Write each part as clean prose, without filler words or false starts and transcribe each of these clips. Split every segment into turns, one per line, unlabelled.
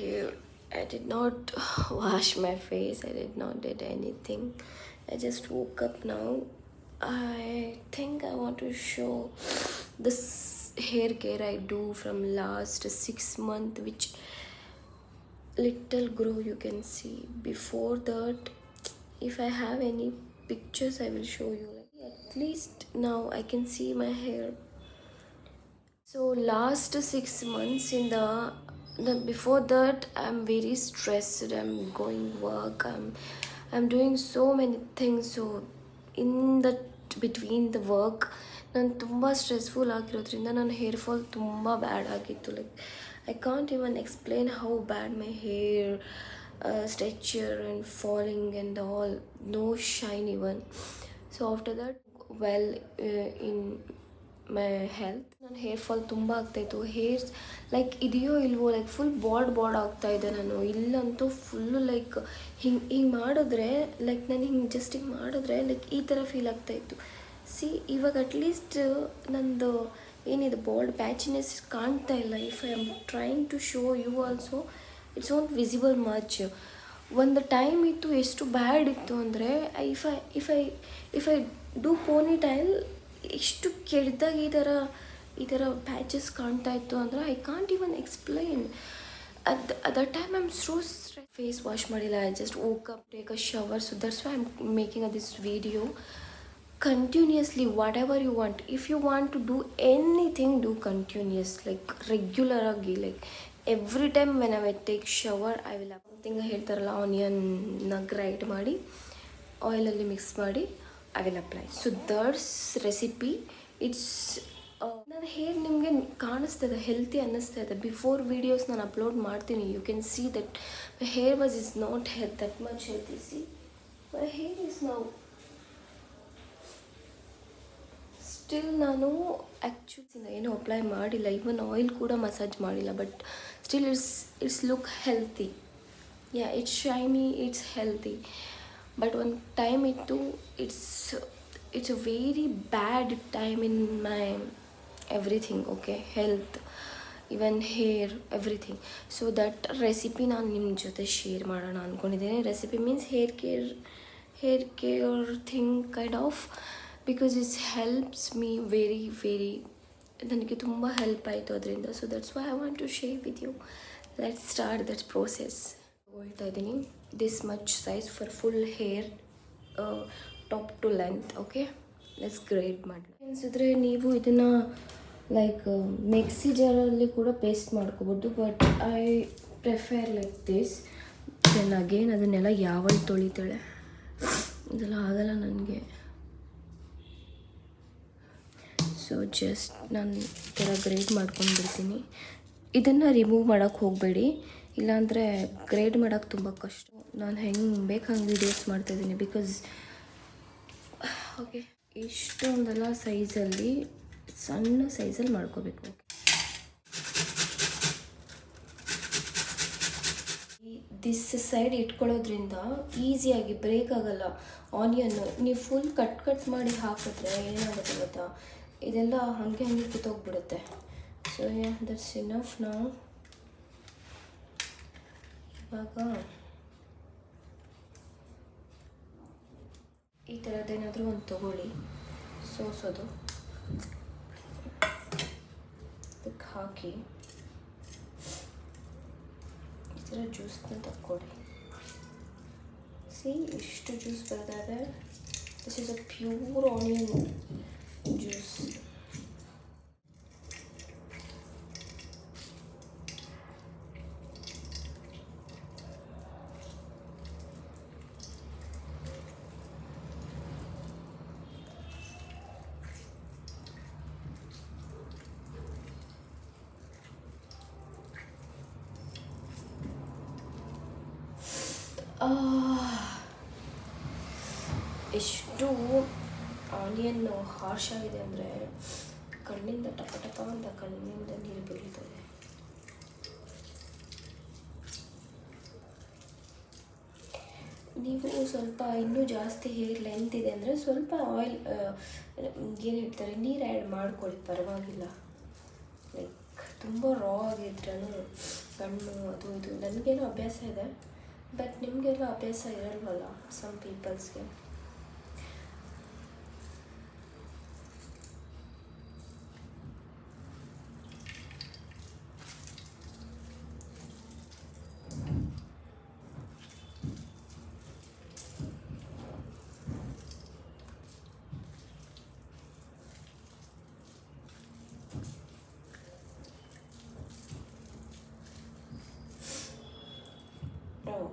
hair. I did not wash my face. I did not did anything. I just woke up now. I think I want to show this hair care I do from last 6 months, which little grow you can see. Before that, if I have any pictures, I will show you. Like, at least now I can see my hair. So last 6 months in the before that I'm very stressed. I'm going work. I'm doing so many things. So in that between the work ನಾನು ತುಂಬ stressful ಆಗಿರೋದ್ರಿಂದ ನನ್ನ hair fall ತುಂಬ bad ಆಗಿತ್ತು. Like I can't even explain how bad my hair structure and falling and all, no shine even. So after that well in my health, ನನ್ನ hair fall ತುಂಬ ಆಗ್ತಾಯಿತ್ತು. Hairs like ಇದೆಯೋ ಇಲ್ವೋ, like full border ಆಗ್ತಾಯಿದ್ದೆ ನಾನು. ಇಲ್ಲಂತೂ full like ಹಿಂಗೆ ಮಾಡಿದ್ರೆ, like ನಾನು just ಹಿಂಗೆ ಮಾಡಿದ್ರೆ ಲೈಕ್ ಈ ಥರ ಫೀಲ್ ಆಗ್ತಾಯಿತ್ತು. ಸಿ ಇವಾಗ ಅಟ್ಲೀಸ್ಟ್ ನಂದು ಏನಿದೆ ಬಾಲ್ಡ್ ಪ್ಯಾಚಿನೆಸ್ ಕಾಣ್ತಾ ಇಲ್ಲ. If I am trying to show you also, it's not visible much. ಒಂದು ಟೈಮ್ ಇತ್ತು ಎಷ್ಟು ಬ್ಯಾಡ್ ಇತ್ತು ಅಂದರೆ, if I do ponytail ಎಷ್ಟು ಕೆಡ್ದಾಗ ಈ ಥರ ಪ್ಯಾಚಸ್ ಕಾಣ್ತಾ ಇತ್ತು ಅಂದರೆ I can't even explain. at that time I'm so stressed. Face wash ಮಾಡಿಲ್ಲ. I just woke up, take a shower. So that's why I'm making this video continuously. Whatever you want, if you want to do anything, do continuous, like regular ಆಗಿ. like every time when I take shower I will have something ಹೇಳ್ತಾರಲ್ಲ, ಆನಿಯನ್ನ grind ಮಾಡಿ ಆಯಿಲಲ್ಲಿ mix ಮಾಡಿ I will apply. So that's recipe. It's ನನ್ನ hair ನಿಮಗೆ ಕಾಣಿಸ್ತದೆ, healthy ಅನ್ನಿಸ್ತಾ ಇದೆ. Before videos ನಾನು ಅಪ್ಲೋಡ್ ಮಾಡ್ತೀನಿ. You can see that my hair was is not that much healthy. See my hair is now still. ನಾನು actually ಏನೂ apply ಮಾಡಿಲ್ಲ, ಈವನ್ ಆಯಿಲ್ ಕೂಡ ಮಸಾಜ್ ಮಾಡಿಲ್ಲ. But still it's look healthy. Yeah, it's shiny, it's healthy. But ಒಂದು time ಇತ್ತು, it's a very bad time in my everything. Okay, health, even hair, everything. So that recipe ನಾನು ನಿಮ್ಮ ಜೊತೆ share ಮಾಡೋಣ ಅಂದ್ಕೊಂಡಿದ್ದೇನೆ. Recipe means hair care thing kind of, because it's helps me very ನನಗೆ ತುಂಬ help ಆಯಿತು ಅದರಿಂದ. So that's why I want to share with you. Let's start that process. ತಗೊಳ್ತಾ ಇದ್ದೀನಿ this much size for full hair, top to length. Okay, let's grade ಮಾಡಿ. ಅನಿಸಿದ್ರೆ ನೀವು ಇದನ್ನು ಲೈಕ್ ಮಿಕ್ಸಿ ಜಾರಲ್ಲಿ ಕೂಡ ಪೇಸ್ಟ್ ಮಾಡ್ಕೋಬೋದು. But I prefer like this. Then again ಅದನ್ನೆಲ್ಲ ಯಾವಳು ತೊಳಿತಾಳೆ, ಇದೆಲ್ಲ ಆಗಲ್ಲ ನನಗೆ. ಸೊ ಜಸ್ಟ್ ನಾನು ಈ ಥರ ಗ್ರೇಡ್ ಮಾಡ್ಕೊಂಡು ಬಿಡ್ತೀನಿ. ಇದನ್ನು ರಿಮೂವ್ ಮಾಡೋಕ್ಕೆ ಹೋಗಬೇಡಿ, ಇಲ್ಲಾಂದರೆ ಗ್ರೇಡ್ ಮಾಡೋಕ್ಕೆ ತುಂಬ ಕಷ್ಟ. ನಾನು ಹೆಂಗೆ ಬೇಕು ಹಂಗೆ ವೀಡಿಯೋಸ್ ಮಾಡ್ತಾಯಿದ್ದೀನಿ. ಬಿಕಾಸ್ ಓಕೆ, ಇಷ್ಟೊಂದೆಲ್ಲ ಸೈಜಲ್ಲಿ, ಸಣ್ಣ ಸೈಜಲ್ಲಿ ಮಾಡ್ಕೋಬೇಕು. ದಿಸ್ ಸೈಡ್ ಇಟ್ಕೊಳ್ಳೋದ್ರಿಂದ ಈಸಿಯಾಗಿ ಬ್ರೇಕ್ ಆಗೋಲ್ಲ ಆನಿಯನ್ನು. ನೀವು ಫುಲ್ ಕಟ್ ಮಾಡಿ ಹಾಕಿದ್ರೆ ಏನಾಗುತ್ತೆ ಗೊತ್ತಾ, ಇದೆಲ್ಲ ಹಾಗೆ ಕಿತ್ತೋಗ್ಬಿಡುತ್ತೆ. So that's enough. ನಾವು ಇವಾಗ ಈ ಥರದ್ದೇನಾದರೂ ಒಂದು ತೊಗೊಳ್ಳಿ, ಸೋಸೋದು, ಅದಕ್ಕೆ ಹಾಕಿ ಈ ಥರ ಜ್ಯೂಸ್ನ ತಕ್ಕೊಳ್ಳಿ. ಸಿ, ಇಷ್ಟು ಜ್ಯೂಸ್ ಬರ್ತದೆ. This is a pure onion juice. ಎಷ್ಟು ಆನಿಯನ್ ಹಾರ್ಶ್ ಆಗಿದೆ ಅಂದರೆ ಕಣ್ಣಿಂದ ಟಪ ಅಂತ ಕಣ್ಣಿಂದ ನೀರು ಬೀಳ್ತದೆ. ನೀವು ಸ್ವಲ್ಪ ಇನ್ನೂ ಜಾಸ್ತಿ ಹೇರ್ ಲೆಂತ್ ಇದೆ ಅಂದರೆ ಸ್ವಲ್ಪ ಆಯಿಲ್ ಏನು ಹೇಳ್ತಾರೆ, ನೀರು ಆ್ಯಡ್ ಮಾಡ್ಕೊಳ್ಳಿ, ಪರವಾಗಿಲ್ಲ. ಲೈಕ್ ತುಂಬ ರಾ ಆಗಿದ್ರೂ ಕಣ್ಣು ಅದು ಇದು ನನಗೇನೋ ಅಭ್ಯಾಸ ಇದೆ, ಬಟ್ ನಿಮಗೆಲ್ಲ ಅಭ್ಯಾಸ ಇರಲ್ವಲ್ಲ some ಪೀಪಲ್ಸ್ಗೆ. Oh.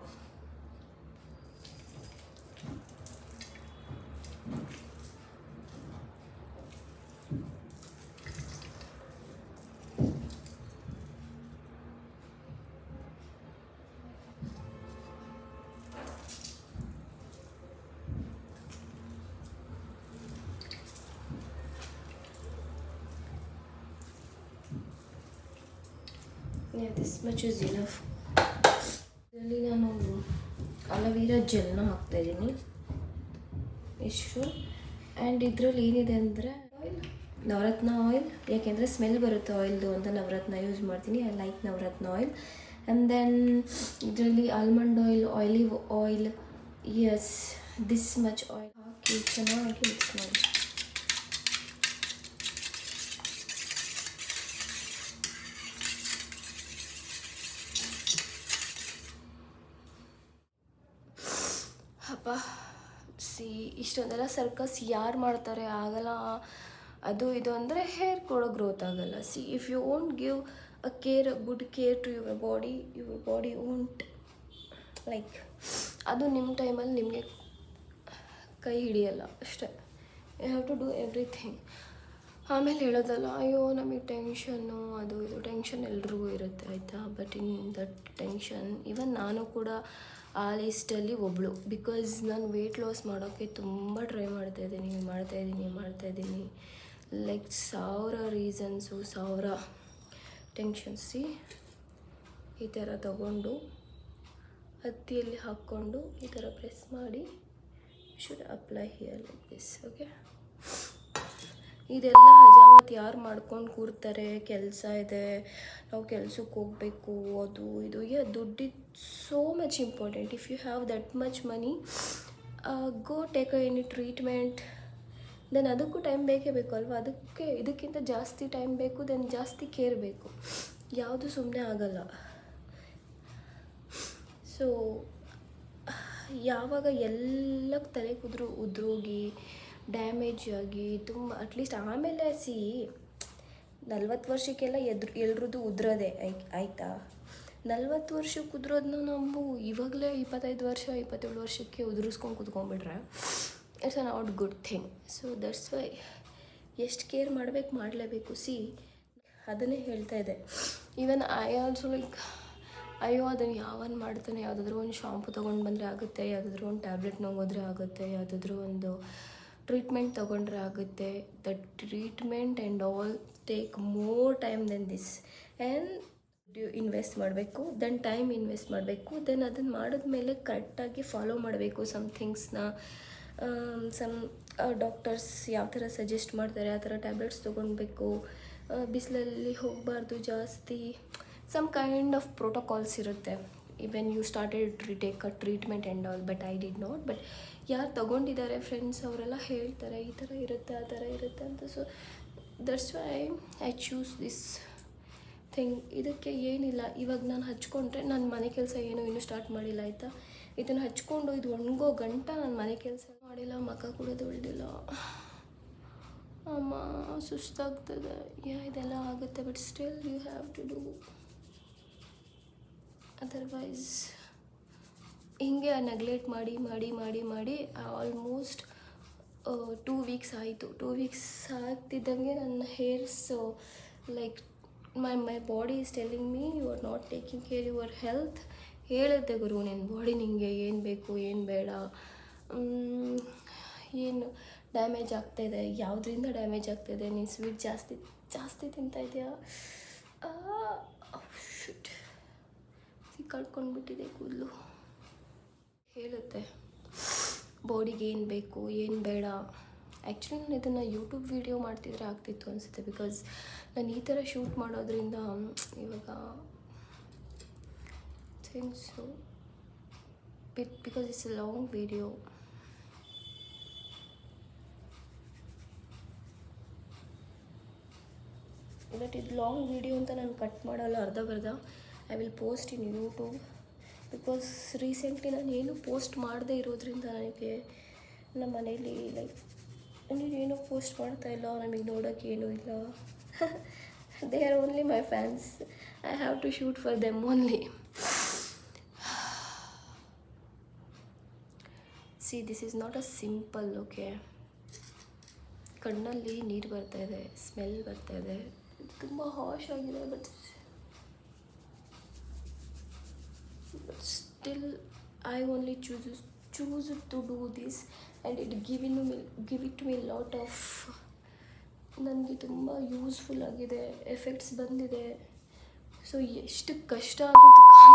Yeah, this much is enough. ಇದರಲ್ಲಿ ನಾನು ಅಲೋವೆರಾ ಜೆಲ್ನ ಹಾಕ್ತಾಯಿದ್ದೀನಿ ಇಷ್ಟು. ಆ್ಯಂಡ್ ಇದರಲ್ಲಿ ಏನಿದೆ ಅಂದರೆ ಆಯಿಲ್, ನವರತ್ನ ಆಯಿಲ್, ಯಾಕೆಂದರೆ ಸ್ಮೆಲ್ ಬರುತ್ತೆ ಆಯಿಲ್ದು ಅಂತ ನವರತ್ನ ಯೂಸ್ ಮಾಡ್ತೀನಿ. I like Navratna oil. And then ಇದರಲ್ಲಿ almond oil, olive oil, yes this much oil ಹಾಕಿ ಚೆನ್ನಾಗಿ ಮಿಕ್ಸ್ ಮಾಡಿ. ಅಪ್ಪ ಇಷ್ಟೊಂದೆಲ್ಲ ಸರ್ಕಸ್ ಯಾರು ಮಾಡ್ತಾರೆ, ಆಗಲ್ಲ. ಅದು ಇದು ಅಂದರೆ ಹೇರ್ ಕೂಡ ಗ್ರೋತ್ ಆಗಲ್ಲ. If you won't give good care to your body won't like, ಅದು ನಿಮ್ಮ ಟೈಮಲ್ಲಿ ನಿಮಗೆ ಕೈ ಹಿಡಿಯಲ್ಲ ಅಷ್ಟೇ. You have to do everything. ಆಮೇಲೆ ಹೇಳೋದಲ್ಲ, ಅಯ್ಯೋ ನಮಗೆ ಟೆನ್ಷನ್ನು, ಅದು ಇದು ಟೆನ್ಷನ್ ಎಲ್ರಿಗೂ ಇರುತ್ತೆ ಆಯಿತಾ. But in that tension even ನಾನು ಕೂಡ ಆ ಲಿಸ್ಟಲ್ಲಿ ಒಬ್ಬಳು. ಬಿಕಾಸ್ ನಾನು ವೆಯ್ಟ್ ಲಾಸ್ ಮಾಡೋಕ್ಕೆ ತುಂಬ ಟ್ರೈ ಮಾಡ್ತಾಯಿದ್ದೀನಿ. Like 1000 reasons, 1000 ಟೆನ್ಷನ್ಸಿ. ಈ ಥರ ತಗೊಂಡು ಹತ್ತಿಯಲ್ಲಿ ಹಾಕ್ಕೊಂಡು ಈ ಥರ ಪ್ರೆಸ್ ಮಾಡಿ should apply here like this. Okay, ಇದೆಲ್ಲ ಹಜಾಮತ್ ಯಾರು ಮಾಡ್ಕೊಂಡು ಕೂರ್ತಾರೆ? ಕೆಲಸ ಇದೆ, ನಾವು ಕೆಲ್ಸಕ್ಕೆ ಹೋಗಬೇಕು, ಅದು ಇದು. ದುಡ್ಡಿದ್ದು so much important. If you have that much money, go take any treatment. Then ಅದಕ್ಕೂ ಟೈಮ್ ಬೇಕೇ ಬೇಕು ಅಲ್ವಾ. ಇದಕ್ಕಿಂತ ಜಾಸ್ತಿ ಟೈಮ್ ಬೇಕು, ದೆನ್ ಜಾಸ್ತಿ ಕೇರ್ ಬೇಕು. ಯಾವುದು ಸುಮ್ಮನೆ ಆಗಲ್ಲ. ಸೊ ಯಾವಾಗ ಎಲ್ಲಕ್ಕೆ ತಲೆ ಉದ್ರೋಗಿ ಡ್ಯಾಮೇಜ್ ಆಗಿ ತುಂಬ ಅಟ್ಲೀಸ್ಟ್ ಆಮೇಲೆ 40 ವರ್ಷಕ್ಕೆಲ್ಲ ಎಲ್ರದ್ದು ಉದ್ರೋದೆ ಆಯಿತಾ. 40 ವರ್ಷಕ್ಕೆ ಉದ್ರೋದನ್ನ ನಾವು ಇವಾಗಲೇ 25 ವರ್ಷ 27 ವರ್ಷಕ್ಕೆ ಉದುರಿಸ್ಕೊಂಡು ಕೂತ್ಕೊಂಡ್ಬಿಟ್ರೆ it's not good thing. So that's why ಎಷ್ಟು ಕೇರ್ ಮಾಡಲೇಬೇಕು. ಅದನ್ನೇ ಹೇಳ್ತಾ ಇದೆ. ಈವನ್ ಐ ಆಲ್ಸೋ ಲೈಕ್, ಅಯ್ಯೋ ಅದನ್ನು ಯಾವನ್ ಮಾಡ್ತಾನೆ, ಯಾವುದಾದ್ರೂ ಒಂದು ಶಾಂಪು ತೊಗೊಂಡು ಬಂದರೆ ಆಗುತ್ತೆ, ಯಾವುದಾದ್ರೂ ಒಂದು ಟ್ಯಾಬ್ಲೆಟ್ ಹೋದ್ರೆ ಆಗುತ್ತೆ, ಯಾವುದಾದ್ರೂ ಒಂದು ಟ್ರೀಟ್ಮೆಂಟ್ ತೊಗೊಂಡ್ರೆ ಆಗುತ್ತೆ. That treatment and all take more time then this. And invest ಮಾಡಬೇಕು, ದೆನ್ ಟೈಮ್ ಇನ್ವೆಸ್ಟ್ ಮಾಡಬೇಕು. ದೆನ್ ಅದನ್ನು ಮಾಡಿದ್ಮೇಲೆ ಕರೆಕ್ಟಾಗಿ ಫಾಲೋ ಮಾಡಬೇಕು ಸಮ್ ಥಿಂಗ್ಸ್ನ. ಸಮ್ ಡಾಕ್ಟರ್ಸ್ ಯಾವ ಥರ ಸಜೆಸ್ಟ್ ಮಾಡ್ತಾರೆ ಆ ಥರ ಟ್ಯಾಬ್ಲೆಟ್ಸ್ ತೊಗೊಳ್ಬೇಕು. ಬಿಸಿಲಲ್ಲಿ ಹೋಗಬಾರ್ದು ಜಾಸ್ತಿ. ಸಮ್ ಕೈಂಡ್ ಆಫ್ ಪ್ರೋಟೋಕಾಲ್ಸ್ ಇರುತ್ತೆ. When you started take a treatment and all. But I did not. But ಯಾರು ತೊಗೊಂಡಿದ್ದಾರೆ ಫ್ರೆಂಡ್ಸ್ ಅವರೆಲ್ಲ ಹೇಳ್ತಾರೆ ಈ ಥರ ಇರುತ್ತೆ ಆ ಥರ ಇರುತ್ತೆ ಅಂತ. So that's why I choose this thing. ಇದಕ್ಕೆ ಏನಿಲ್ಲ, ಇವಾಗ ನಾನು ಹಚ್ಕೊಂಡ್ರೆ ನನ್ನ ಮನೆ ಕೆಲಸ ಏನೂ ಇನ್ನೂ ಸ್ಟಾರ್ಟ್ ಮಾಡಿಲ್ಲ ಆಯಿತಾ. ಇದನ್ನು ಹಚ್ಕೊಂಡು ಇದು ಒಣಗೋ ಗಂಟ ನಾನು ಮನೆ ಕೆಲಸ ಮಾಡಿಲ್ಲ, ಮುಖ ಕೂಡ ತೊಳೆದಿಲ್ಲ. ಅಮ್ಮ ಸುಸ್ತಾಗ್ತದೆ. ಇದೆಲ್ಲ ಆಗುತ್ತೆ, but still you have to do. Otherwise ಹಿಂಗೆ ನೆಗ್ಲೆಕ್ಟ್ ಮಾಡಿ ಆಲ್ಮೋಸ್ಟ್ 2 ವೀಕ್ಸ್ ಆಯಿತು. 2 ವೀಕ್ಸ್ ಆಗ್ತಿದ್ದಂಗೆ ನನ್ನ hairs like my body is telling me you are not taking care your health. ಹೇಳುತ್ತೆ ಗುರು, ನಿನ್ನ ಬಾಡಿ ನಿನಗೆ ಏನು ಬೇಕು ಏನು ಬೇಡ, ಏನು ಡ್ಯಾಮೇಜ್ ಆಗ್ತಾಯಿದೆ, ಯಾವುದರಿಂದ ಡ್ಯಾಮೇಜ್ ಆಗ್ತಾಯಿದೆ, ನೀನು ಸ್ವೀಟ್ ಜಾಸ್ತಿ ತಿಂತಾಯಿದೆಯಾ, ಶುಟ್ ಕಳ್ಕೊಂಡ್ಬಿಟ್ಟಿದೆ ಕೂದಲು. ಹೇಳುತ್ತೆ ಬಾಡಿಗೆ ಏನು ಬೇಕು ಏನು ಬೇಡ. ಆ್ಯಕ್ಚುಲಿ ನಾನು ಇದನ್ನು ಯೂಟ್ಯೂಬ್ ವೀಡಿಯೋ ಮಾಡ್ತಿದ್ರೆ ಆಗ್ತಿತ್ತು ಅನಿಸುತ್ತೆ. ಬಿಕಾಸ್ ನಾನು ಈ ಥರ ಶೂಟ್ ಮಾಡೋದ್ರಿಂದ ಇವಾಗ think so. Because it's a long video. But ಇದು ಲಾಂಗ್ ವಿಡಿಯೋ ಅಂತ ನಾನು ಕಟ್ ಮಾಡಲ್ಲ, ಅರ್ಧ ಬರ್ಧ I will post in YouTube. Because recently ನಾನು ಏನು ಪೋಸ್ಟ್ ಮಾಡದೇ ಇರೋದ್ರಿಂದ ನನಗೆ ನಮ್ಮ ಮನೇಲಿ ಲೈಕ್ ನೀನೇನು ಪೋಸ್ಟ್ ಮಾಡ್ತಾಯಿಲ್ಲ, ನಮಗೆ ನೋಡೋಕ್ಕೆ ಏನೂ ಇಲ್ಲ. They are only my fans. I have to shoot for them only. See this is not a simple. Okay, ಕಣ್ಣಲ್ಲಿ ನೀರು ಬರ್ತಾಯಿದೆ, ಸ್ಮೆಲ್ ಬರ್ತಾಯಿದೆ, ತುಂಬ ಹಾಶ್ ಆಗಿದೆ. But still I only choose to do this and it give it to me lot of, ನನಗೆ ತುಂಬ useful ಆಗಿದೆ, effects ಬಂದಿದೆ. ಸೊ ಎಷ್ಟು ಕಷ್ಟ ಆದರೂ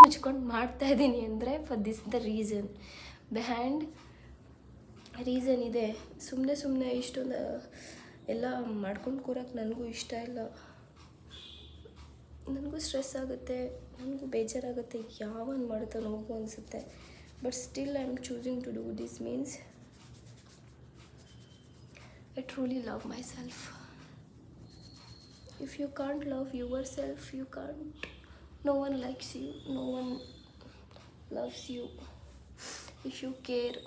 ಮುಚ್ಕೊಂಡು ಮಾಡ್ತಾಯಿದ್ದೀನಿ ಅಂದರೆ for this the reason behind. Reason ಇದೆ. ಸುಮ್ಮನೆ ಇಷ್ಟೊಂದು ಎಲ್ಲ ಮಾಡ್ಕೊಂಡು ಕೂರಕ್ಕೆ ನನಗೂ ಇಷ್ಟ ಇಲ್ಲ. ನನಗೂ ಸ್ಟ್ರೆಸ್ ಆಗುತ್ತೆ, ನನಗೂ ಬೇಜಾರಾಗುತ್ತೆ, ಯಾವನ್ ಮಾಡ್ತಾನೆ ಹೋಗು ಅನಿಸುತ್ತೆ. But still I am choosing to do this means I truly love myself. If you can't love yourself, you can't, no one likes you, no one loves you. If you care,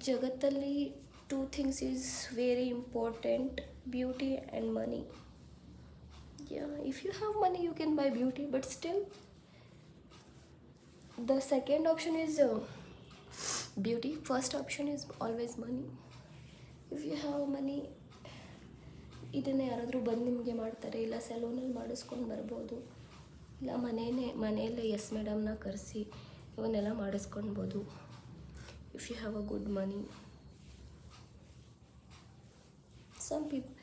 ಜಗತ್ತಲ್ಲಿ 2 things is very important, beauty and money. Yeah, if you have money you can buy beauty, but still the second option is beauty, first option is always money. If you have money, ಇದನ್ನೇ ಯಾರಾದರೂ ಬಂದು ನಿಮಗೆ ಮಾಡ್ತಾರೆ, ಇಲ್ಲ ಸೆಲೂನಲ್ಲಿ ಮಾಡಿಸ್ಕೊಂಡು ಬರ್ಬೋದು, ಇಲ್ಲ ಮನೆಯಲ್ಲೇ ಎಸ್ ಮೇಡಮ್ನ ಕರೆಸಿ ಇವನ್ನೆಲ್ಲ ಮಾಡಿಸ್ಕೊಳ್ಬೋದು. If you have a good money. Some people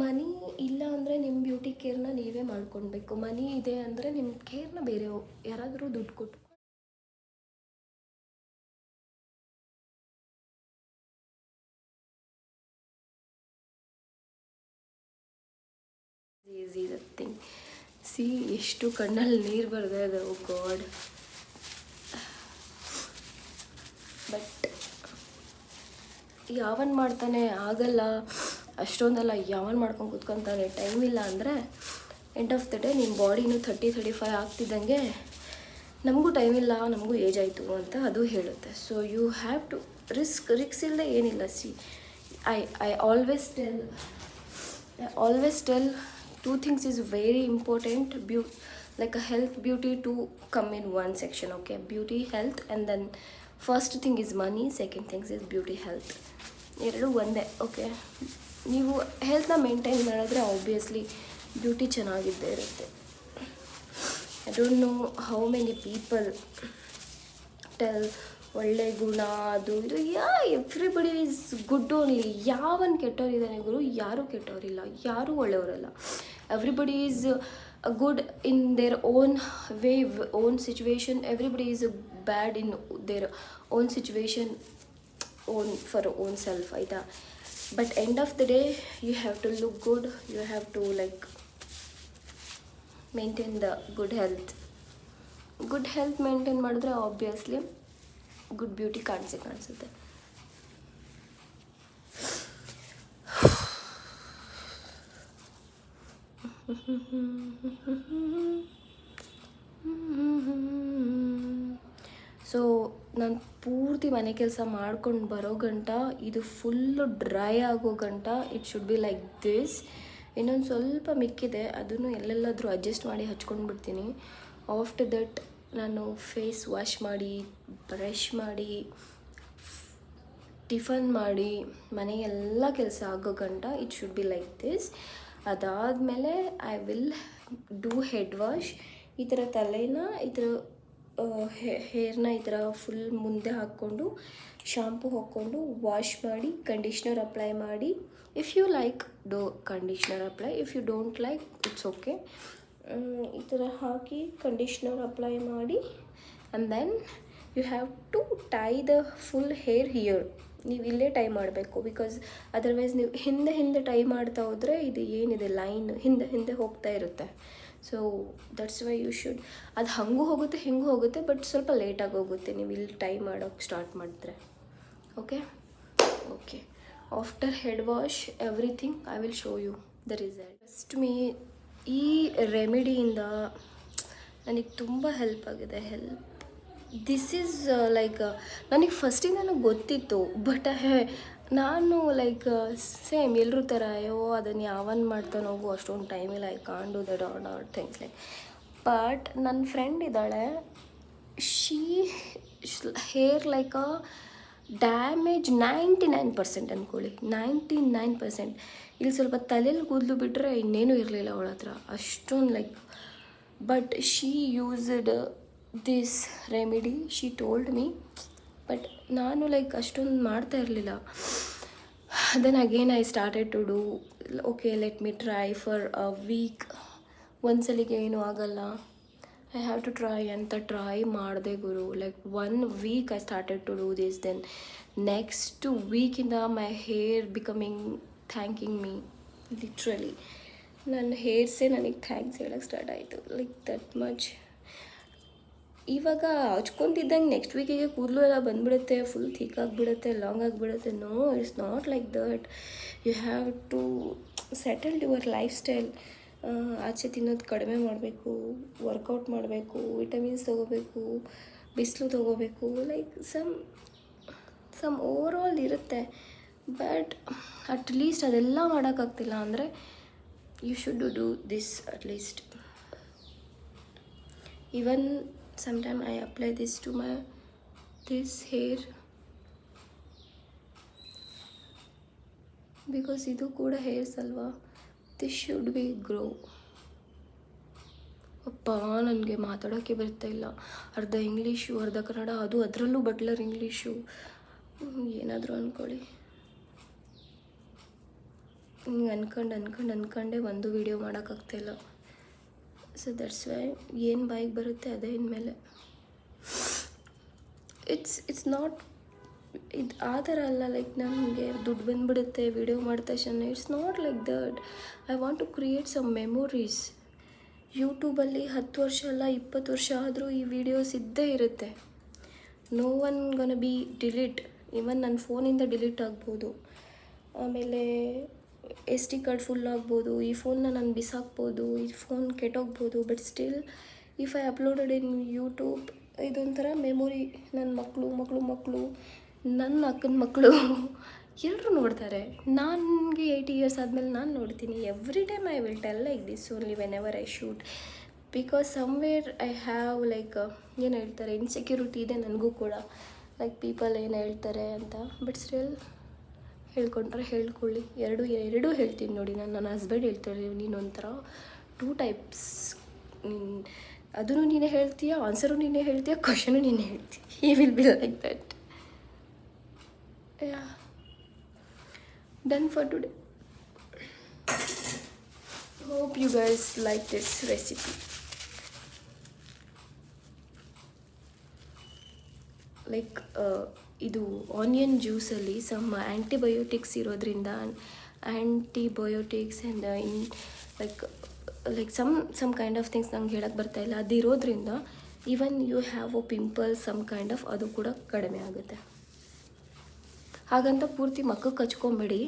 money ಇಲ್ಲ ಅಂದರೆ ನಿಮ್ಮ ಬ್ಯೂಟಿ ಕೇರ್ನ ನೀವೇ ಮಾಡ್ಕೊಳ್ಬೇಕು. ಮನಿ ಇದೆ ಅಂದರೆ ನಿಮ್ಮ ಕೇರ್ನ ಬೇರೆ ಯಾರಾದರೂ ದುಡ್ಡು ಕೊಟ್ಟು ಈಸಿ ದ ಥಿಂಗ್. ಸಿ ಎಷ್ಟು ಕಣ್ಣಲ್ಲಿ ನೀರು ಬರ್ತಾ ಇದೆ, ಓ ಗಾಡ್. ಬಟ್ ಯಾವನ್ ಮಾಡ್ತಾನೆ, ಆಗಲ್ಲ ಅಷ್ಟೊಂದಲ್ಲ, ಯಾವನ್ ಮಾಡ್ಕೊಂಡು ಕೂತ್ಕೊತಾನೆ, ಟೈಮ್ ಇಲ್ಲ ಅಂದರೆ ಎಂಡ್ ಆಫ್ ದ ಡೇ ನಿಮ್ಮ ಬಾಡಿನೂ 30-35 ಆಗ್ತಿದ್ದಂಗೆ ನಮಗೂ ಟೈಮ್ ಇಲ್ಲ, ನಮಗೂ ಏಜ್ ಆಯಿತು ಅಂತ ಅದು ಹೇಳುತ್ತೆ. ಸೊ ಯು ಹ್ಯಾವ್ ಟು ರಿಕ್ಸ್ ಇಲ್ಲದೆ ಏನಿಲ್ಲ. See I always tell 2 things is very important, like a health, beauty to come in one section. Okay, beauty, health, and then first thing is money, second thing is beauty, health. ಎರಡು ಒಂದೇ. Okay, ನೀವು ಹೆಲ್ತ್ನ maintain ಮಾಡಿದ್ರೆ obviously beauty ಚೆನ್ನಾಗಿದ್ದೇ ಇರುತ್ತೆ. I don't know how many people tell ಒಳ್ಳೆ ಗುಣ ಅದು ಇದು. Everybody is good only. ಯಾವನ್ ಕೆಟ್ಟವರಿದ್ದಾನೆ ಗುರು? ಯಾರೂ ಕೆಟ್ಟವರಿಲ್ಲ, ಯಾರೂ ಒಳ್ಳೆಯವರಲ್ಲ. Everybody is good in their own way, own situation. Everybody is bad in their own situation, own for own self, ಆಯಿತಾ? But end of the day you have to look good, you have to like maintain the good health. Good health maintain ಮಾಡಿದ್ರೆ obviously good beauty ಕಾಣಿಸುತ್ತೆ. So ನಾನು ಪೂರ್ತಿ ಮನೆ ಕೆಲಸ ಮಾಡ್ಕೊಂಡು ಬರೋ ಗಂಟ ಇದು ಫುಲ್ಲು ಡ್ರೈ ಆಗೋ ಗಂಟ it should be like this. ಇನ್ನೊಂದು ಸ್ವಲ್ಪ ಮಿಕ್ಕಿದೆ, ಅದನ್ನು ಎಲ್ಲೆಲ್ಲಾದರೂ ಅಡ್ಜಸ್ಟ್ ಮಾಡಿ ಹಚ್ಕೊಂಡು ಬಿಡ್ತೀನಿ. ಆಫ್ಟರ್ ದಟ್ ನಾನು ಫೇಸ್ ವಾಶ್ ಮಾಡಿ, ಬ್ರಷ್ ಮಾಡಿ, ಟಿಫನ್ ಮಾಡಿ, ಮನೆಯೆಲ್ಲ ಕೆಲಸ ಆಗೋ ಗಂಟ it should be like this. ಅದಾದಮೇಲೆ I will do head wash. ಈ ಥರ ತಲೆನ ಈ ಥರ ಹೇರ್ನ ಈ ಥರ ಫುಲ್ ಮುಂದೆ ಹಾಕ್ಕೊಂಡು ಶಾಂಪು ಹಾಕ್ಕೊಂಡು ವಾಶ್ ಮಾಡಿ ಕಂಡೀಷ್ನರ್ ಅಪ್ಲೈ ಮಾಡಿ. If you like do conditioner apply, if you don't like it's okay. ಈ ಥರ ಹಾಕಿ ಕಂಡೀಷ್ನರ್ ಅಪ್ಲೈ ಮಾಡಿ and then you have to tie the full hair here. ನೀವು ಇಲ್ಲೇ ಟೈ ಮಾಡಬೇಕು, ಬಿಕಾಸ್ ಅದರ್ವೈಸ್ ನೀವು ಹಿಂದೆ ಟೈ ಮಾಡ್ತಾ ಹೋದರೆ ಇದು ಏನಿದೆ ಲೈನ್ ಹಿಂದೆ ಹೋಗ್ತಾ ಇರುತ್ತೆ. So that's why you should. ಅದು ಹಂಗೂ ಹೋಗುತ್ತೆ ಹಿಂಗೂ ಹೋಗುತ್ತೆ, ಬಟ್ ಸ್ವಲ್ಪ ಲೇಟಾಗಿ ಹೋಗುತ್ತೆ ನೀವು ಇಲ್ಲಿ ಟೈಮ್ ಮಾಡೋಕ್ಕೆ ಸ್ಟಾರ್ಟ್ ಮಾಡಿದ್ರೆ. Okay okay, after head wash everything I will show you the result. First ಈ ರೆಮಿಡಿಯಿಂದ ನನಗೆ ತುಂಬ ಹೆಲ್ಪ್ ಆಗಿದೆ. ದಿಸ್ ಈಸ್ ಲೈಕ್ ನನಗೆ ಫಸ್ಟಿಂದ ನನಗೆ ಗೊತ್ತಿತ್ತು, ಬಟ್ ನಾನು ಲೈಕ್ ಸೇಮ್ ಎಲ್ಲರೂ ಥರ ಅಯ್ಯೋ ಅದನ್ನು ಯಾವನ್ ಮಾಡ್ತಾನೆ ಹೋಗು, ಅಷ್ಟೊಂದು ಟೈಮ್ ಇಲ್ಲ, I can't do that are things like. But ನನ್ನ ಫ್ರೆಂಡ್ ಇದ್ದಾಳೆ, ಶೀ ಹೇರ್ ಲೈಕ್ ಅ ಡ್ಯಾಮೇಜ್ 99% ಅಂದ್ಕೊಳ್ಳಿ, 99%. ಇಲ್ಲಿ ಸ್ವಲ್ಪ ತಲೆಯಲ್ಲಿ ಕೂದಲು ಬಿಟ್ಟರೆ ಇನ್ನೇನು ಇರಲಿಲ್ಲ ಅವಳ ಹತ್ರ, ಅಷ್ಟೊಂದು like. But she used this remedy, she told me, but ನಾನು ಲೈಕ್ ಅಷ್ಟೊಂದು ಮಾಡ್ತಾ ಇರಲಿಲ್ಲ. Then again I started to do, okay let me try for a week. ಒಂದ್ಸಲಿಗೆ ಏನೂ ಆಗಲ್ಲ, ಐ ಹ್ಯಾವ್ ಟು ಟ್ರೈ ಅಂತ ಟ್ರೈ ಮಾಡಿದೆ ಗುರು. Like 1 week I started to do this. Then next ವೀಕಿಂದ my hair becoming thanking me, literally ನನ್ನ ಹೇರ್ಸೇ ನನಗೆ ಥ್ಯಾಂಕ್ಸ್ ಹೇಳೋಕ್ಕೆ ಸ್ಟಾರ್ಟ್ ಆಯಿತು, ಲೈಕ್ ದಟ್ ಮಚ್. ಇವಾಗ ಹಚ್ಕೊತಿದ್ದಂಗೆ ನೆಕ್ಸ್ಟ್ ವೀಕಿಗೆ ಕೂದಲು ಎಲ್ಲ ಬಂದುಬಿಡುತ್ತೆ, ಫುಲ್ ಥಿಕ್ ಆಗಿಬಿಡುತ್ತೆ, ಲಾಂಗ್ ಆಗಿಬಿಡುತ್ತೆ. No, it's not like that. You have to settled your lifestyle. ಆಚೆ ತಿನ್ನೋದು ಕಡಿಮೆ ಮಾಡಬೇಕು, ವರ್ಕೌಟ್ ಮಾಡಬೇಕು, ವಿಟಮಿನ್ಸ್ ತೊಗೋಬೇಕು, ಬಿಸಿಲು ತೊಗೋಬೇಕು, ಲೈಕ್ ಸಮ್ ಓವರ್ ಆಲ್ ಇರುತ್ತೆ. ಬಟ್ ಅಟ್ಲೀಸ್ಟ್ ಅದೆಲ್ಲ ಮಾಡೋಕ್ಕಾಗ್ತಿಲ್ಲ ಅಂದರೆ you should do this at least. Even sometime I apply this to this hair because ಇದು ಕೂಡ ಹೇರ್ಸ್ ಅಲ್ವಾ, ದಿಸ್ ಶುಡ್ ಬಿ ಗ್ರೋ. ಅಪ್ಪ ನನಗೆ ಮಾತಾಡೋಕ್ಕೆ ಬರ್ತಾ ಇಲ್ಲ, ಅರ್ಧ ಇಂಗ್ಲೀಷು ಅರ್ಧ ಕನ್ನಡ, ಅದರಲ್ಲೂ ಬಟ್ಲರ್ ಇಂಗ್ಲೀಷು, ಏನಾದರೂ ಅಂದ್ಕೊಳ್ಳಿ. ಹಿಂಗೆ ಅನ್ಕೊಂಡೆ ಒಂದು ವೀಡಿಯೋ ಮಾಡೋಕ್ಕಾಗ್ತಾಯಿಲ್ಲ. ಸೊ ದಟ್ಸ್ ವೈ ಏನು ಬಾಯಿಗೆ ಬರುತ್ತೆ ಅದೇ ಇನ್ಮೇಲೆ. ಇಟ್ಸ್ ನಾಟ್ ಇದು ಆ ಥರ ಅಲ್ಲ, ಲೈಕ್ ನನಗೆ ದುಡ್ಡು ಬಂದುಬಿಡುತ್ತೆ ವೀಡಿಯೋ ಮಾಡಿದ ತಕ್ಷಣ. It's not like that. I want to create some memories. ಯೂಟ್ಯೂಬಲ್ಲಿ 10 ವರ್ಷ ಅಲ್ಲ 20 ವರ್ಷ ಆದರೂ ಈ ವಿಡಿಯೋಸ್ ಇದ್ದೇ ಇರುತ್ತೆ. No one ಗೋನ B delete. Even ನನ್ನ ಫೋನಿಂದ ಡಿಲೀಟ್ ಆಗ್ಬೋದು, ಆಮೇಲೆ SD ಕಾರ್ಡ್ ಫುಲ್ ಆಗ್ಬೋದು, ಈ ಫೋನ್ನ ನಾನು ಬಿಸಾಕ್ಬೋದು, ಈ ಫೋನ್ ಕೆಟ್ಟೋಗ್ಬೋದು. But still if I uploaded in YouTube, ಇದೊಂಥರ ಮೆಮೊರಿ. ನನ್ನ ಮಕ್ಕಳು ನನ್ನ ಅಕ್ಕನ ಮಕ್ಕಳು ಎಲ್ಲರೂ ನೋಡ್ತಾರೆ. ನನಗೆ 80 years ಆದಮೇಲೆ ನಾನು ನೋಡ್ತೀನಿ. Every time I will tell like this only when ever I shoot, because somewhere I have like ಏನು ಹೇಳ್ತಾರೆ ಇನ್ಸೆಕ್ಯೂರಿಟಿ ಇದೆ ನನಗೂ ಕೂಡ, ಲೈಕ್ ಪೀಪಲ್ ಏನು ಹೇಳ್ತಾರೆ ಅಂತ. ಬಟ್ ಸ್ಟಿಲ್ ಹೇಳ್ಕೊಂಡ್ರೆ ಹೇಳ್ಕೊಳ್ಳಿ, ಎರಡೂ ಹೇಳ್ತೀನಿ ನೋಡಿ. ನನ್ನ ಹಸ್ಬೆಂಡ್ ಹೇಳ್ತಾರೆ ನೀನೊಂಥರ 2 types, ಅದನ್ನು ನೀನೇ ಹೇಳ್ತೀಯ, ಆನ್ಸರು ನೀನೇ ಹೇಳ್ತೀಯ, ಕ್ವಶನು ನೀನೇ ಹೇಳ್ತೀಯ. He will be like that. Yeah, done for today. Hope you guys like this recipe. Like ಇದು ಆನಿಯನ್ ಜ್ಯೂಸಲ್ಲಿ ಸಮ್ ಆ್ಯಂಟಿಬಯೋಟಿಕ್ಸ್ ಇರೋದ್ರಿಂದ, antibiotics and like some kind of things ನಂಗೆ ಹೇಳಕ್ಕೆ ಬರ್ತಾಯಿಲ್ಲ, ಅದಿರೋದ್ರಿಂದ even you have a pimple some kind of, ಅದು ಕೂಡ ಕಡಿಮೆ ಆಗುತ್ತೆ. ಹಾಗಂತ ಪೂರ್ತಿ ಮಕ್ಕಕ್ಕೆ ಹಚ್ಕೊಂಬೇಡಿ,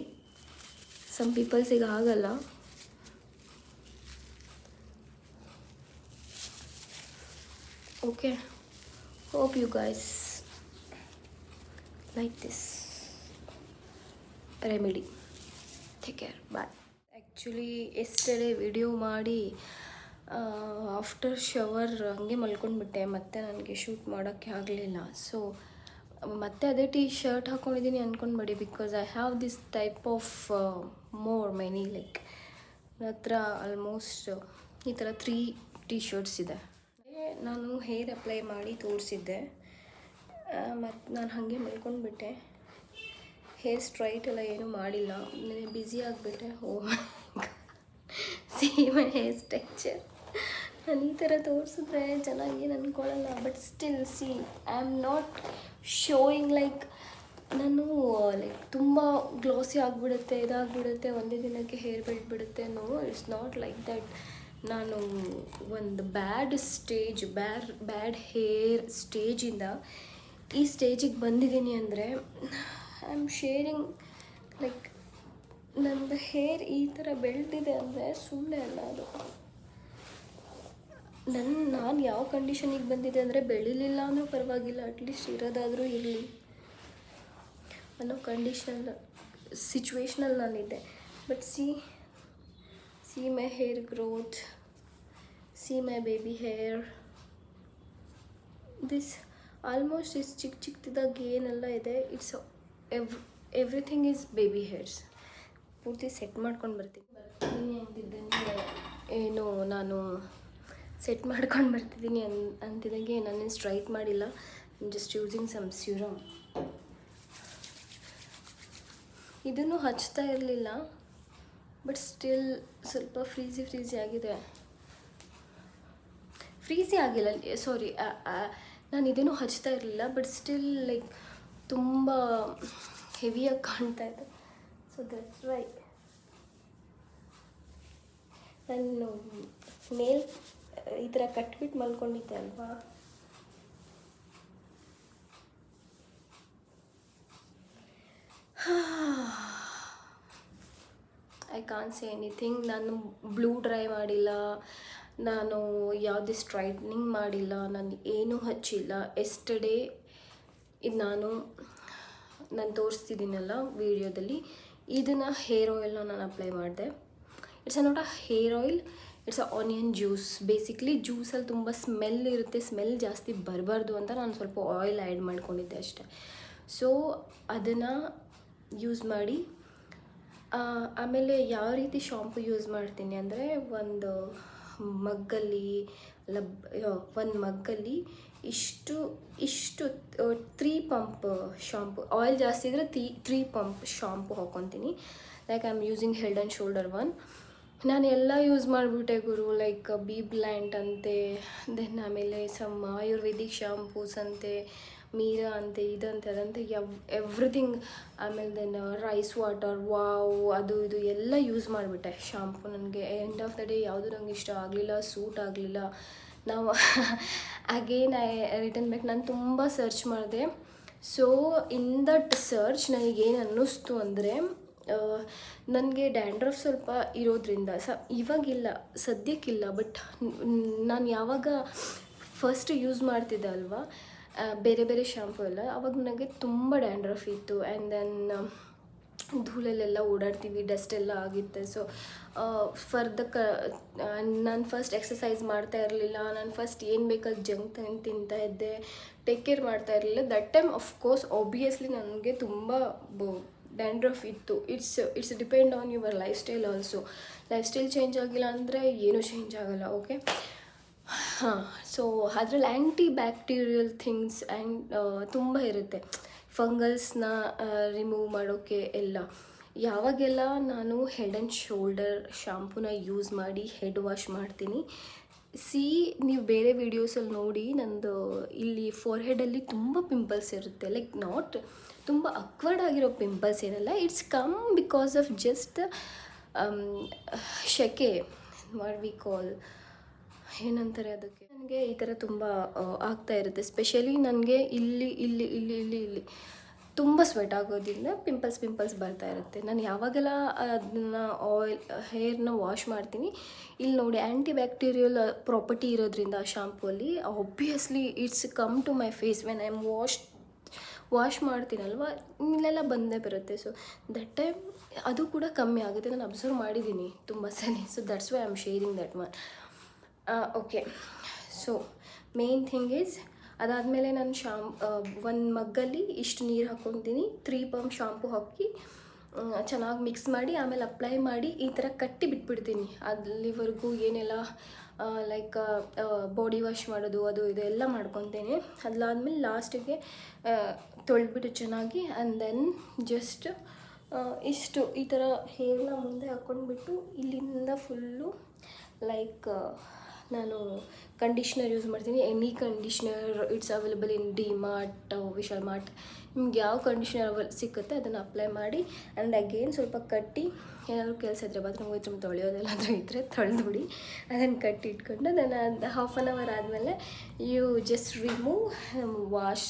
ಸಮ್ ಪೀಪಲ್ಸಿಗೆ ಆಗಲ್ಲ. Okay, hope you guys like this remedy. Take care, bye. Actually yesterday video ಮಾಡಿ ಆಫ್ಟರ್ ಶವರ್ ಹಂಗೆ ಮಲ್ಕೊಂಡ್ಬಿಟ್ಟೆ, ಮತ್ತೆ ನನಗೆ ಶೂಟ್ ಮಾಡೋಕ್ಕೆ ಆಗಲಿಲ್ಲ. ಸೊ ಮತ್ತೆ ಅದೇ ಶರ್ಟ್ ಹಾಕ್ಕೊಂಡಿದ್ದೀನಿ ಅಂದ್ಕೊಂಡ್ಬೇಡಿ, because I have this type of many like ನನ್ನ ಹತ್ರ ಆಲ್ಮೋಸ್ಟ್ ಈ ಥರ 3 T-shirts ಇದೆ. ನಾನು ಹೇರ್ ಅಪ್ಲೈ ಮಾಡಿ ತೋರಿಸಿದ್ದೆ, ಮತ್ತು ನಾನು ಹಾಗೆ ಮಲ್ಕೊಂಡ್ಬಿಟ್ಟೆ. ಹೇರ್ ಸ್ಟ್ರೈಟ್ ಎಲ್ಲ ಏನೂ ಮಾಡಿಲ್ಲ, ನನಗೆ ಬ್ಯುಸಿ ಆಗಿಬಿಟ್ಟೆ. See my hair structure. ನಾನು ಈ ಥರ ತೋರಿಸಿದ್ರೆ ಚೆನ್ನಾಗಿ ಏನು ಅಂದ್ಕೊಳ್ಳಲ್ಲ. But still see, I am not showing like ನಾನು ಲೈಕ್ ತುಂಬ ಗ್ಲಾಸಿ ಆಗಿಬಿಡುತ್ತೆ, ಇದಾಗಿಬಿಡುತ್ತೆ, ಒಂದೇ ದಿನಕ್ಕೆ ಹೇರ್ ಬೆಳೆದ್ಬಿಡುತ್ತೆ. No, it's not like that. ನಾನು ಒಂದು ಬ್ಯಾಡ್ ಹೇರ್ ಸ್ಟೇಜಿಂದ ಈ ಸ್ಟೇಜಿಗೆ ಬಂದಿದ್ದೀನಿ ಅಂದರೆ ಐ ಆಮ್ ಶೇರಿಂಗ್ ಲೈಕ್ ನಂದು ಹೇರ್ ಈ ಥರ ಬೆಳೆದಿದೆ ಅಂದರೆ ಸುಮ್ಮನೆ ಅಲ್ಲ ಅದು. ನಾನು ಯಾವ ಕಂಡೀಷನಿಗೆ ಬಂದಿದೆ ಅಂದರೆ ಬೆಳಿಲಿಲ್ಲ ಅಂದರೂ ಪರವಾಗಿಲ್ಲ, ಅಟ್ಲೀಸ್ಟ್ ಇರೋದಾದರೂ ಇರಲಿ ಅನ್ನೋ ಸಿಚುವೇಶ್ನಲ್ಲಿ ನಾನಿದ್ದೆ. But see my hair growth, see my baby hair, this almost is ಚಿಕ್ಕದಾಗಿ ಏನೆಲ್ಲ ಇದೆ, it's everything is baby hairs. ಪೂರ್ತಿ ಸೆಟ್ ಮಾಡ್ಕೊಂಡು ಬರ್ತೀನಿ ಅಂತಿದ್ದಂಗೆ ಏನು ನಾನು ಸೆಟ್ ಮಾಡ್ಕೊಂಡು ಬರ್ತಿದ್ದೀನಿ ಅಂತಿದ್ದಂಗೆ ನಾನೇನು ಸ್ಟ್ರೈಟ್ ಮಾಡಿಲ್ಲ. Just using some serum. ಇದನ್ನು ಹಚ್ತಾ ಇರಲಿಲ್ಲ, ಬಟ್ ಸ್ಟಿಲ್ ಸ್ವಲ್ಪ ಫ್ರೀಸಿ ಆಗಿದೆ. ಫ್ರೀಸಿ ಆಗಿಲ್ಲ, ಸಾರಿ, ನಾನು ಇದನ್ನು ಹಚ್ತಾ ಇರಲಿಲ್ಲ, ಬಟ್ ಸ್ಟಿಲ್ ಲೈಕ್ ತುಂಬ ಹೆವಿಯಾಗಿ ಕಾಣ್ತಾ ಇದೆ. ಸೊ ದಟ್ಸ್ ವೈ ನಾನು ನೇಲ್ ಈ ಥರ ಕಟ್ಬಿಟ್ಟು ಮಲ್ಕೊಂಡಿದ್ದೆ ಅಲ್ವಾ. I can't say anything. ನಾನು ಬ್ಲೂ ಡ್ರೈ ಮಾಡಿಲ್ಲ, ನಾನು ಯಾವುದೇ ಸ್ಟ್ರೈಟ್ನಿಂಗ್ ಮಾಡಿಲ್ಲ, ನಾನು ಏನೂ ಹಚ್ಚಿಲ್ಲ. ಎಸ್ಟರ್ಡೇ ಇದು ನಾನು ತೋರಿಸ್ತಿದ್ದೀನಲ್ಲ ವೀಡಿಯೋದಲ್ಲಿ, ಇದನ್ನು ಹೇರ್ ಆಯಿಲ್ನ ನಾನು ಅಪ್ಲೈ ಮಾಡಿದೆ. It's not a hair oil, it's a onion juice. Basically ಜ್ಯೂಸಲ್ಲಿ ತುಂಬ ಸ್ಮೆಲ್ ಇರುತ್ತೆ, ಸ್ಮೆಲ್ ಜಾಸ್ತಿ ಬರಬಾರ್ದು ಅಂತ ನಾನು ಸ್ವಲ್ಪ ಆಯಿಲ್ ಆ್ಯಡ್ ಮಾಡ್ಕೊಂಡಿದ್ದೆ ಅಷ್ಟೆ. ಸೊ ಅದನ್ನು ಯೂಸ್ ಮಾಡಿ, ಆಮೇಲೆ ಯಾವ ರೀತಿ ಶಾಂಪು ಯೂಸ್ ಮಾಡ್ತೀನಿ ಅಂದರೆ ಒಂದು ಮಗ್ಗಲ್ಲಿ ಇಷ್ಟು 3 ಪಂಪ್ ಶಾಂಪು, ಆಯಿಲ್ ಜಾಸ್ತಿ ಇದ್ದರೆ 3 ಪಂಪ್ ಶಾಂಪು ಹಾಕ್ಕೊತೀನಿ. Like I am using head and shoulder one. ನಾನು ಎಲ್ಲ ಯೂಸ್ ಮಾಡಿಬಿಟ್ಟೆ ಗುರು, ಲೈಕ್ ಬಿ ಬ್ಲ್ಯಾಂಟ್ ಅಂತೆ, ದೆನ್ ಆಮೇಲೆ ಸಮ್ ಆಯುರ್ವೇದಿಕ್ ಶಾಂಪೂಸ್ ಅಂತೆ, ಮೀರಾ ಅಂತೆ, ಇದಂತೆ ಅದಂತೆ, ಎವ್ರಿಥಿಂಗ್. ಆಮೇಲೆ ದೆನ್ ರೈಸ್ ವಾಟರ್, ವಾವ್, ಅದು ಇದು ಎಲ್ಲ ಯೂಸ್ ಮಾಡಿಬಿಟ್ಟೆ ಶಾಂಪು. ನನಗೆ ಎಂಡ್ ಆಫ್ ದ ಡೇ ಯಾವುದು ನಂಗೆ ಇಷ್ಟ ಆಗಲಿಲ್ಲ, ಸೂಟ್ ಆಗಲಿಲ್ಲ. ನಾವು ಅಗೇನ್ ಐ ರಿಟರ್ನ್ ಬ್ಯಾಕ್. ನಾನು ತುಂಬ ಸರ್ಚ್ ಮಾಡಿದೆ. ಸೊ ಇನ್ ದಟ್ ಸರ್ಚ್ ನನಗೇನು ಅನ್ನಿಸ್ತು ಅಂದರೆ, ನನಗೆ ಡ್ಯಾಂಡ್ರಫ್ ಸ್ವಲ್ಪ ಇರೋದ್ರಿಂದ ಇವಾಗಿಲ್ಲ, ಸದ್ಯಕ್ಕಿಲ್ಲ, ಬಟ್ ನಾನು ಯಾವಾಗ ಫಸ್ಟ್ ಯೂಸ್ ಮಾಡ್ತಿದ್ದೆ ಅಲ್ವಾ ಬೇರೆ ಶಾಂಪು ಎಲ್ಲ, ಆವಾಗ ನನಗೆ ತುಂಬ ಡ್ಯಾಂಡ್ರಫ್ ಇತ್ತು. ಆ್ಯಂಡ್ ದೆನ್ ಧೂಳಲ್ಲೆಲ್ಲ ಓಡಾಡ್ತೀವಿ, ಡಸ್ಟ್ ಎಲ್ಲ ಆಗಿತ್ತೆ. ಸೊ ನಾನು ಫಸ್ಟ್ ಎಕ್ಸಸೈಸ್ ಮಾಡ್ತಾ ಇರಲಿಲ್ಲ, ನಾನು ಫಸ್ಟ್ ಏನು ಬೇಕಲ್ಲಿ ಜಂಕ್ ತಿಂತಾ ಇದ್ದೆ, ಟೇಕ್ ಕೇರ್ ಮಾಡ್ತಾ ಇರಲಿಲ್ಲ. ದಟ್ ಟೈಮ್ ಆಫ್ಕೋರ್ಸ್ ಆಬ್ವಿಯಸ್ಲಿ ನನಗೆ ತುಂಬ ಡ್ಯಾಂಡ್ರಫ್ ಇತ್ತು. It's depend on your life style also. Life style change ಆಗಿಲ್ಲ ಅಂದರೆ ಏನೂ ಚೇಂಜ್ ಆಗೋಲ್ಲ. ಓಕೆ, ಹಾಂ. ಸೊ ಅದರಲ್ಲಿ ಆ್ಯಂಟಿ ಬ್ಯಾಕ್ಟೀರಿಯಲ್ ಥಿಂಗ್ಸ್ ಆ್ಯಂಡ್ ತುಂಬ ಇರುತ್ತೆ, ಫಂಗಲ್ಸ್ನ ರಿಮೂವ್ ಮಾಡೋಕ್ಕೆ ಎಲ್ಲ. ಯಾವಾಗೆಲ್ಲ ನಾನು ಹೆಡ್ ಆ್ಯಂಡ್ ಶೋಲ್ಡರ್ ಶಾಂಪೂನ ಯೂಸ್ ಮಾಡಿ ಹೆಡ್ ವಾಶ್ ಮಾಡ್ತೀನಿ, ನೀವು ಬೇರೆ ವೀಡಿಯೋಸಲ್ಲಿ ನೋಡಿ, ನಂದು ಇಲ್ಲಿ ಫೋರ್ಹೆಡಲ್ಲಿ ತುಂಬ ಪಿಂಪಲ್ಸ್ ಇರುತ್ತೆ. ಲೈಕ್ ನಾಟ್ ತುಂಬ ಅಕ್ವರ್ಡ್ ಆಗಿರೋ ಪಿಂಪಲ್ಸ್ ಏನಲ್ಲ, it's come because of just ಶೆಕೆ, ವಾಟ್ ವಿ ಕಾಲ್, ಏನಂತಾರೆ ಅದಕ್ಕೆ, ನನಗೆ ಈ ಥರ ತುಂಬ ಆಗ್ತಾ ಇರುತ್ತೆ. ಸ್ಪೆಷಲಿ ನನಗೆ ಇಲ್ಲಿ ತುಂಬ ಸ್ವೆಟ್ ಆಗೋದ್ರಿಂದ ಪಿಂಪಲ್ಸ್ ಬರ್ತಾ ಇರುತ್ತೆ. ನಾನು ಯಾವಾಗೆಲ್ಲ ಅದನ್ನು ಹೇರ್ನ ವಾಶ್ ಮಾಡ್ತೀನಿ, ಇಲ್ಲಿ ನೋಡಿ ಆ್ಯಂಟಿ ಬ್ಯಾಕ್ಟೀರಿಯಲ್ ಪ್ರಾಪರ್ಟಿ ಇರೋದ್ರಿಂದ ಆ ಶಾಂಪೂಲ್ಲಿ obviously it's come to my face when I am wash ಮಾಡ್ತೀನಲ್ವ, ಇಲ್ಲೆಲ್ಲ ಬಂದೇ ಬರುತ್ತೆ. ಸೊ ದಟ್ ಟೈಮ್ ಅದು ಕೂಡ ಕಮ್ಮಿ ಆಗುತ್ತೆ, ನಾನು ಅಬ್ಸರ್ವ್ ಮಾಡಿದ್ದೀನಿ ತುಂಬ ಸರಿ. So that's why I am sharing that one. Okay, so main thing is, ಅದಾದಮೇಲೆ ನಾನು ಒಂದು ಮಗ್ಗಲ್ಲಿ ಇಷ್ಟು ನೀರು ಹಾಕ್ಕೊತೀನಿ, 3 ಪಂಪ್ ಶಾಂಪು ಹಾಕಿ ಚೆನ್ನಾಗಿ ಮಿಕ್ಸ್ ಮಾಡಿ ಆಮೇಲೆ ಅಪ್ಲೈ ಮಾಡಿ ಈ ಥರ ಕಟ್ಟಿ ಬಿಟ್ಬಿಡ್ತೀನಿ. ಅಲ್ಲಿವರೆಗೂ ಏನೆಲ್ಲ ಲೈಕ್ ಬಾಡಿ ವಾಶ್ ಮಾಡೋದು ಅದು ಇದು ಎಲ್ಲ ಮಾಡ್ಕೊತೀನಿ. ಅದಾದಮೇಲೆ ಲಾಸ್ಟಿಗೆ ತೊಳೆದ್ಬಿಟ್ಟು ಚೆನ್ನಾಗಿ, ಆ್ಯಂಡ್ ದೆನ್ ಜಸ್ಟ್ ಇಷ್ಟು ಈ ಥರ ಹೇರ್ನ ಮುಂದೆ ಹಾಕ್ಕೊಂಡ್ಬಿಟ್ಟು ಇಲ್ಲಿಂದ ಫುಲ್ಲು ಲೈಕ್ ನಾನು ಕಂಡೀಷ್ನರ್ ಯೂಸ್ ಮಾಡ್ತೀನಿ. Any conditioner it's available in D mart, Vishal mart. ನಿಮ್ಗೆ ಯಾವ ಕಂಡೀಷ್ನರ್ ಸಿಕ್ಕುತ್ತೆ ಅದನ್ನು ಅಪ್ಲೈ ಮಾಡಿ. ಆ್ಯಂಡ್ ಅಗೇನ್ ಸ್ವಲ್ಪ ಕಟ್ಟಿ, ಏನಾದರೂ ಕೆಲಸ ಇದ್ದರೆ ಬಾತ್ರೂಮ್ ಹೋಯ್ತು ತೊಳೆಯೋದೆಲ್ಲಾದರೂ ಇದ್ದರೆ ತೊಳೆದ್ಬಿಡಿ. ಅದನ್ನು ಕಟ್ಟಿ ಇಟ್ಕೊಂಡು ನಾನು ಅದು ಹಾಫ್ ಆನ್ ಅವರ್ ಆದಮೇಲೆ you just remove, wash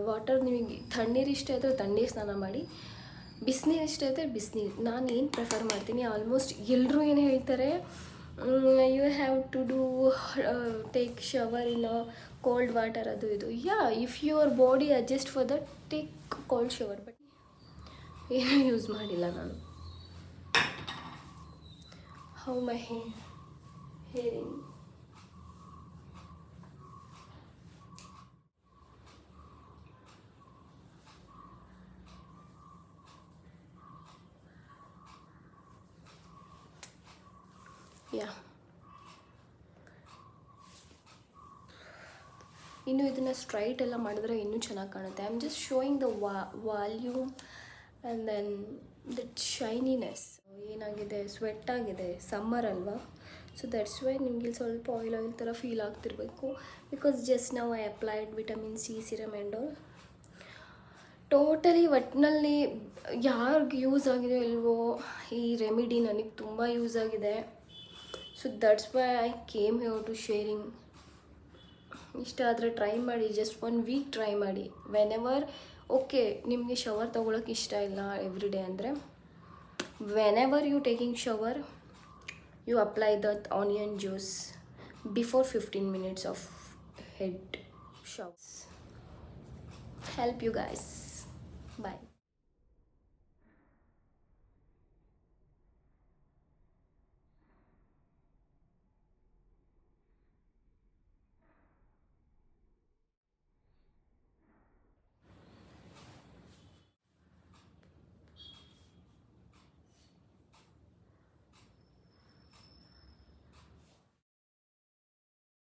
water. ನಿಮಗೆ ತಣ್ಣೀರು ಇಷ್ಟ ಇದ್ದರೆ ತಣ್ಣೀರು ಸ್ನಾನ ಮಾಡಿ, ಬಿಸಿನೀರು ಇಷ್ಟ ಇದ್ದರೆ ಬಿಸಿನೀರು. ನಾನು ಏನು ಪ್ರಿಫರ್ ಮಾಡ್ತೀನಿ, ಆಲ್ಮೋಸ್ಟ್ ಎಲ್ಲರೂ ಏನು ಹೇಳ್ತಾರೆ, you have to do take shower in cold water, ಅದು ಇದು. Yeah, if your body adjust for that, take cold shower. But ಏನೂ ಯೂಸ್ ಮಾಡಿಲ್ಲ ನಾನು. How my hearing. ಯಾ, ಇನ್ನು ಇದನ್ನು ಸ್ಟ್ರೈಟ್ ಎಲ್ಲ ಮಾಡಿದ್ರೆ ಇನ್ನೂ ಚೆನ್ನಾಗಿ ಕಾಣುತ್ತೆ. I am just showing the volume and then that shininess. ಏನಾಗಿದೆ, ಸ್ವೆಟ್ ಆಗಿದೆ, ಸಮ್ಮರ್ ಅಲ್ವಾ, ಸೊ ದಟ್ಸ್ ವೈ ನಿಮಗೆ ಸ್ವಲ್ಪ ಆಯಿಲ್ ಥರ ಫೀಲ್ ಆಗ್ತಿರಬೇಕು. ಬಿಕಾಸ್ ಜಸ್ಟ್ ನಾವು I applied vitamin C serum and all. Totally ಒಟ್ಟಿನಲ್ಲಿ ಯಾರಿಗೆ ಯೂಸ್ ಆಗಿದೆ ಇಲ್ವೋ ಈ ರೆಮಿಡಿ, ನನಗೆ ತುಂಬ ಯೂಸ್ ಆಗಿದೆ. So that's why I came here to sharing. ಇಷ್ಟ ಆದರೆ ಟ್ರೈ ಮಾಡಿ, ಜಸ್ಟ್ 1 ವೀಕ್ ಟ್ರೈ ಮಾಡಿ. ವೆನೆವರ್, ಓಕೆ ನಿಮಗೆ ಶವರ್ ತೊಗೊಳಕ್ಕೆ ಇಷ್ಟ ಇಲ್ಲ ಎವ್ರಿ ಡೇ ಅಂದರೆ, whenever you taking shower, you apply that onion juice before 15 minutes of head showers. Help you guys. Bye.